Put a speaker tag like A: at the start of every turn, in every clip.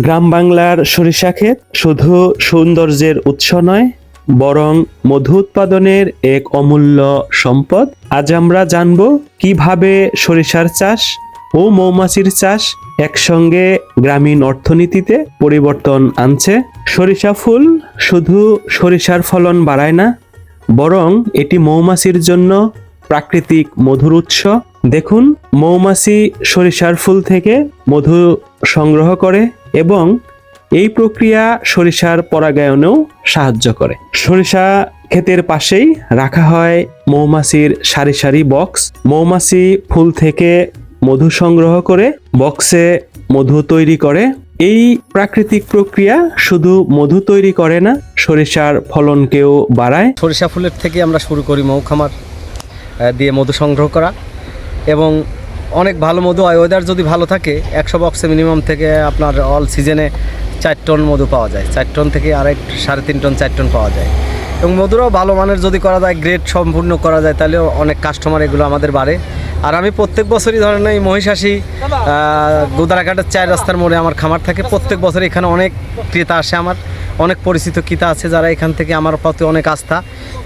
A: গ্রাম বাংলার সরিষা ক্ষেত শুধু সৌন্দর্যের উৎস নয়, বরং মধু উৎপাদনের এক অমূল্য সম্পদ। আজ আমরা জানব কিভাবে সরিষার চাষ ও মৌমাছির চাষ একসঙ্গে গ্রামীণ অর্থনীতিতে পরিবর্তন আনছে। সরিষা ফুল শুধু সরিষার ফলন বাড়ায় না, বরং এটি মৌমাছির জন্য প্রাকৃতিক মধুর উৎস। দেখুন, মৌমাছি সরিষার ফুল থেকে মধু সংগ্রহ করে এবং এই প্রক্রিয়া সরিষার পরাগায়নেও সাহায্য করে। সরিষা ক্ষেতের পাশেই রাখা হয় মৌমাছির সারি সারি বক্স। মৌমাছি ফুল থেকে মধু সংগ্রহ করে বক্সে মধু তৈরি করে। এই প্রাকৃতিক প্রক্রিয়া শুধু মধু তৈরি করে না, সরিষার ফলনকেও বাড়ায়।
B: সরিষা ফুলের থেকে আমরা শুরু করি মৌখামার দিয়ে মধু সংগ্রহ করা, এবং অনেক ভালো মধু হয়। ওয়েদার যদি ভালো থাকে 100 বক্সে মিনিমাম থেকে আপনার অল সিজনে 4 টন মধু পাওয়া যায়। 4 টন থেকে 3.5 টন 4 টন পাওয়া যায়। এবং মধুরাও ভালো মানের যদি করা যায়, গ্রেড সম্পূর্ণ করা যায়, তাহলে অনেক কাস্টমার এগুলো আমাদের বাড়ে। আর আমি প্রত্যেক বছরই ধরেন এই মহিষাসী গোদারাঘাটের 4 রাস্তার মোড়ে আমার খামার থাকে। প্রত্যেক বছর এখানে অনেক ক্রেতা আসে, আমার অনেক পরিচিত ক্রেতা আছে যারা এখান থেকে আমার প্রতি অনেক আস্থা,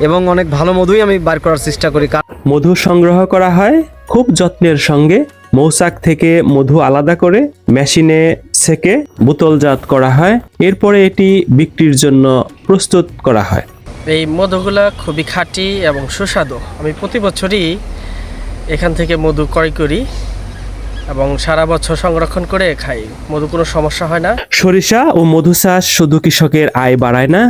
B: এবং অনেক ভালো মধুই আমি বার করার চেষ্টা করি।
A: মধু সংগ্রহ করা হয় খুব যত্নের সঙ্গে। মৌচাক থেকে মধু আলাদা করে মেশিনে ছেঁকে বোতলজাত করা হয়। এরপরে এটি বিক্রির জন্য প্রস্তুত করা হয়।
C: এই মধুগুলা খুবই খাঁটি এবং সুস্বাদু। আমি প্রতি বছরই এখান থেকে মধু ক্রয় করি এবং সারা বছর সংরক্ষণ করে খাই। মধু কোনো সমস্যা হয় না।
A: সরিষা ও মধু চাষ শুধু কৃষকের আয় বাড়ায় না,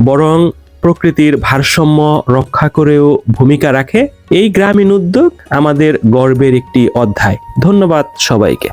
A: বরং প্রকৃতির ভারসাম্য রক্ষা করেও ভূমিকা রাখে। এই গ্রামীণ উদ্যোগ আমাদের গর্বের একটি অধ্যায়। ধন্যবাদ সবাইকে।